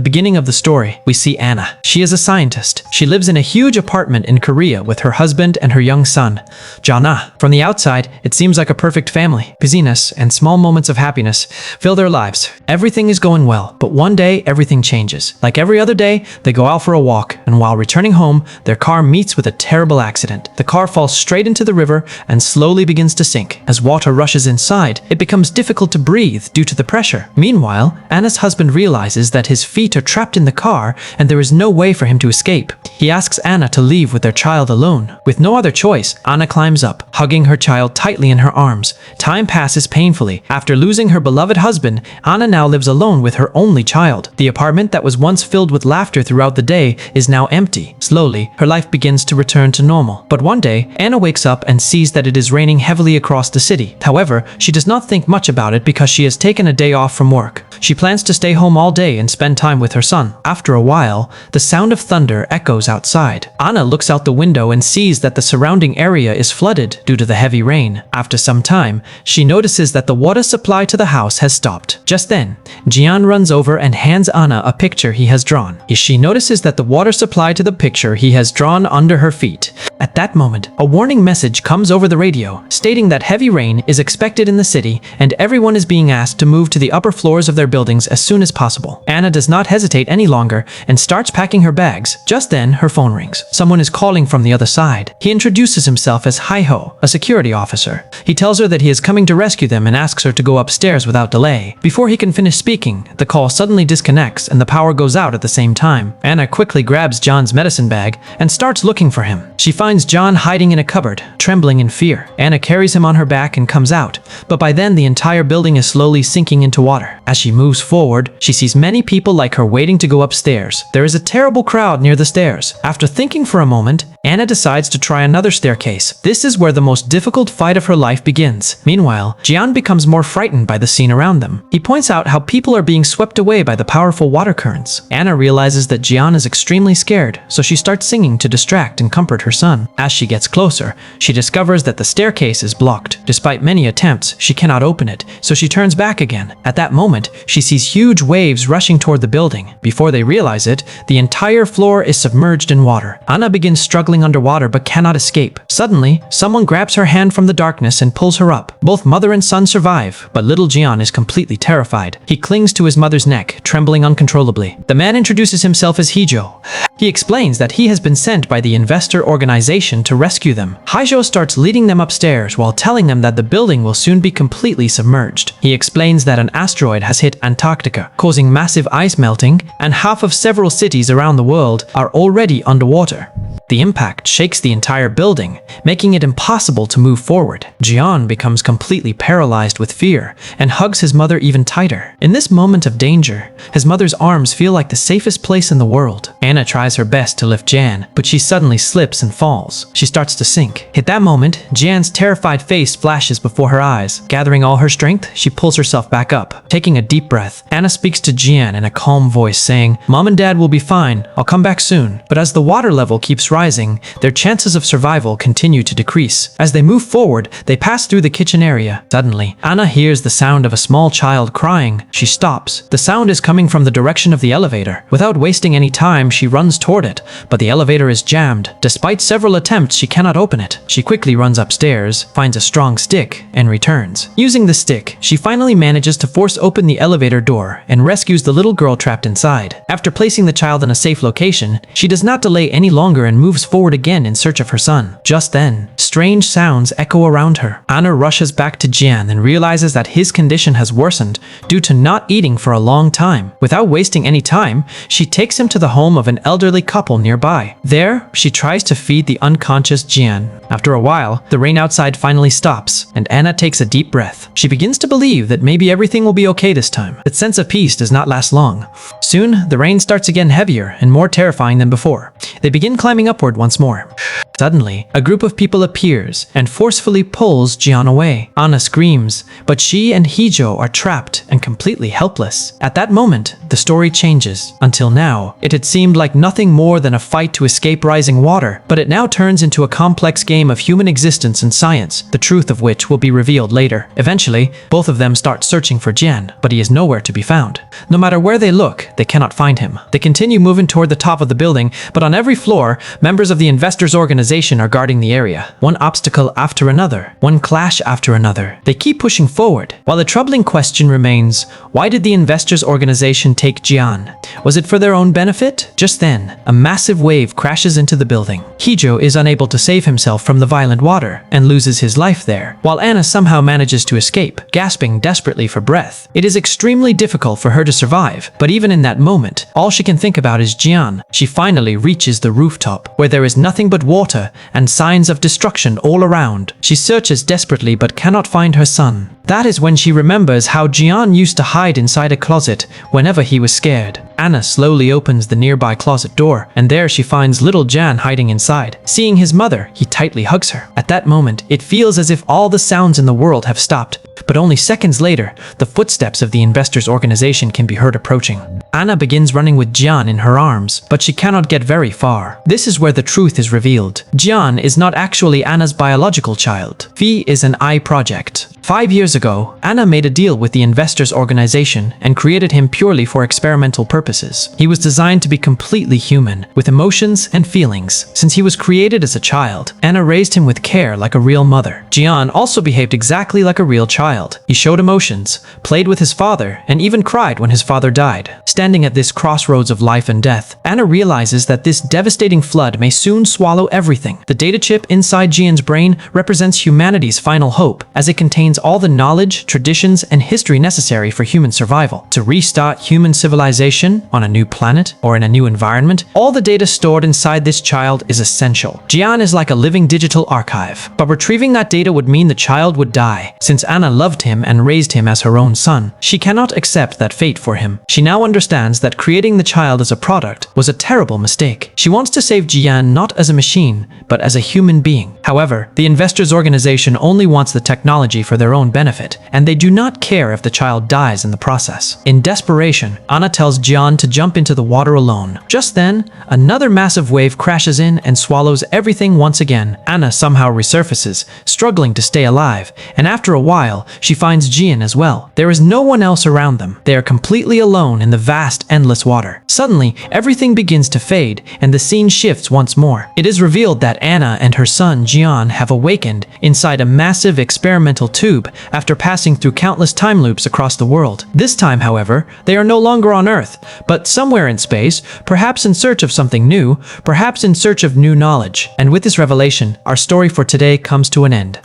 beginning of the story, we see Anna. She is a scientist. She lives in a huge apartment in Korea with her husband and her young son, Jana. From the outside, it seems like a perfect family. Busyness and small moments of happiness fill their lives. Everything is going well, but one day everything changes. Like every other day, they go out for a walk, and while returning home, their car meets with a terrible accident. The car falls straight into the river and slowly begins to sink. As water rushes inside, it becomes difficult to breathe due to the pressure. Meanwhile, Anna's husband realizes that his feet are trapped in the car and there is no way for him to escape. He asks Anna to leave with their child alone. With no other choice, Anna climbs up, hugging her child tightly in her arms. Time passes painfully. After losing her beloved husband, Anna now lives alone with her only child. The apartment that was once filled with laughter throughout the day is now empty. Slowly, her life begins to return to normal. But one day, Anna wakes up and sees that it is raining heavily across the city. However, she does not think much about it because she has taken a day off from work. She plans to stay home all day and spend time with her son. After a while, the sound of thunder echoes outside. Anna looks out the window and sees that the surrounding area is flooded due to the heavy rain. After some time, she notices that the water supply to the house has stopped. Just then, Jian runs over and hands Anna a picture he has drawn. She notices that the water supply to the picture he has drawn under her feet. At that moment, a warning message comes over the radio, stating that heavy rain is expected in the city and everyone is being asked to move to the upper floors of their buildings as soon as possible. Anna does not hesitate any longer and starts packing her bags. Just then, her phone rings. Someone is calling from the other side. He introduces himself as Hae-soo, a security officer. He tells her that he is coming to rescue them and asks her to go upstairs without delay. Before he can finish speaking, the call suddenly disconnects and the power goes out at the same time. Anna quickly grabs John's medicine bag and starts looking for him. She finds John hiding in a cupboard, trembling in fear. Anna carries him on her back and comes out, but by then the entire building is slowly sinking into water. As she moves forward, she sees many people like her waiting to go upstairs. There is a terrible crowd near the stairs. After thinking for a moment, Anna decides to try another staircase. This is where the most difficult fight of her life begins. Meanwhile, Jian becomes more frightened by the scene around them. He points out how people are being swept away by the powerful water currents. Anna realizes that Jian is extremely scared, so she starts singing to distract and comfort her son. As she gets closer, she discovers that the staircase is blocked. Despite many attempts, she cannot open it, so she turns back again. At that moment, she sees huge waves rushing toward the building. Before they realize it, the entire floor is submerged in water. Anna begins struggling underwater but cannot escape. Suddenly, someone grabs her hand from the darkness and pulls her up. Both mother and son survive, but little Jian is completely terrified. He clings to his mother's neck, trembling uncontrollably. The man introduces himself as Hee-jo. He explains that he has been sent by the investor organization to rescue them. Hee-jo starts leading them upstairs while telling them that the building will soon be completely submerged. He explains that an asteroid has hit Antarctica, causing massive ice melting, and half of several cities around the world are already underwater. The impact shakes the entire building, making it impossible to move forward. Jian becomes completely paralyzed with fear and hugs his mother even tighter. In this moment of danger, his mother's arms feel like the safest place in the world. Anna tries her best to lift Jian, but she suddenly slips and falls. She starts to sink. At that moment, Jian's terrified face flashes before her eyes. Gathering all her strength, she pulls herself back up. Taking a deep breath, Anna speaks to Jian in a calm voice, saying, "Mom and Dad will be fine. I'll come back soon." But as the water level keeps rising, their chances of survival continue to decrease. As they move forward, they pass through the kitchen area. Suddenly, Anna hears the sound of a small child crying. She stops. The sound is coming from the direction of the elevator. Without wasting any time, she runs toward it, but the elevator is jammed. Despite several attempts, she cannot open it. She quickly runs upstairs, finds a strong stick, and returns. Using the stick, she finally manages to force open the elevator door and rescues the little girl trapped inside. After placing the child in a safe location, she does not delay any longer and moves forward again in search of her son. Just then, strange sounds echo around her. Anna rushes back to Jian and realizes that his condition has worsened due to not eating for a long time. Without wasting any time, she takes him to the home of an elderly couple nearby. There, she tries to feed the unconscious Jian. After a while, the rain outside finally stops, and Anna takes a deep breath. She begins to believe that maybe everything will be okay this time. That sense of peace does not last long. Soon, the rain starts again heavier and more terrifying than before. They begin climbing up upward once more. Suddenly, a group of people appears and forcefully pulls Jian away. Anna screams, but she and Hee-jo are trapped and completely helpless. At that moment, the story changes. Until now, it had seemed like nothing more than a fight to escape rising water, but it now turns into a complex game of human existence and science, the truth of which will be revealed later. Eventually, both of them start searching for Jian, but he is nowhere to be found. No matter where they look, they cannot find him. They continue moving toward the top of the building, but on every floor, members of the investors' organization are guarding the area. One obstacle after another, one clash after another. They keep pushing forward. While the troubling question remains, why did the investors' organization take Jian? Was it for their own benefit? Just then, a massive wave crashes into the building. Hee-jo is unable to save himself from the violent water and loses his life there, while Anna somehow manages to escape, gasping desperately for breath. It is extremely difficult for her to survive, but even in that moment, all she can think about is Jian. She finally reaches the rooftop, where there is nothing but water and signs of destruction all around. She searches desperately but cannot find her son. That is when she remembers how Jian used to hide inside a closet whenever he was scared. Anna slowly opens the nearby closet door, and there she finds little Jian hiding inside. Seeing his mother, he tightly hugs her. At that moment, it feels as if all the sounds in the world have stopped. But only seconds later, the footsteps of the investors' organization can be heard approaching. Anna begins running with Jian in her arms, but she cannot get very far. This is where the truth is revealed. Jian is not actually Anna's biological child. Fi is an eye project. 5 years ago, Anna made a deal with the investors' organization and created him purely for experimental purposes. He was designed to be completely human, with emotions and feelings. Since he was created as a child, Anna raised him with care like a real mother. Jian also behaved exactly like a real child. He showed emotions, played with his father, and even cried when his father died. Standing at this crossroads of life and death, Anna realizes that this devastating flood may soon swallow everything. The data chip inside Jian's brain represents humanity's final hope, as it contains all the knowledge, traditions, and history necessary for human survival. To restart human civilization on a new planet or in a new environment, all the data stored inside this child is essential. Jian is like a living digital archive, but retrieving that data would mean the child would die. Since Anna loved him and raised him as her own son, she cannot accept that fate for him. She now understands that creating the child as a product was a terrible mistake. She wants to save Jian not as a machine, but as a human being. However, the investors' organization only wants the technology for their own benefit, and they do not care if the child dies in the process. In desperation, Anna tells Jian to jump into the water alone. Just then, another massive wave crashes in and swallows everything once again. Anna somehow resurfaces, struggling to stay alive, and after a while, she finds Jian as well. There is no one else around them. They are completely alone in the vast, endless water. Suddenly, everything begins to fade, and the scene shifts once more. It is revealed that Anna and her son Jian have awakened inside a massive experimental tube after passing through countless time loops across the world. This time, however, they are no longer on Earth, but somewhere in space, perhaps in search of something new, perhaps in search of new knowledge. And with this revelation, our story for today comes to an end.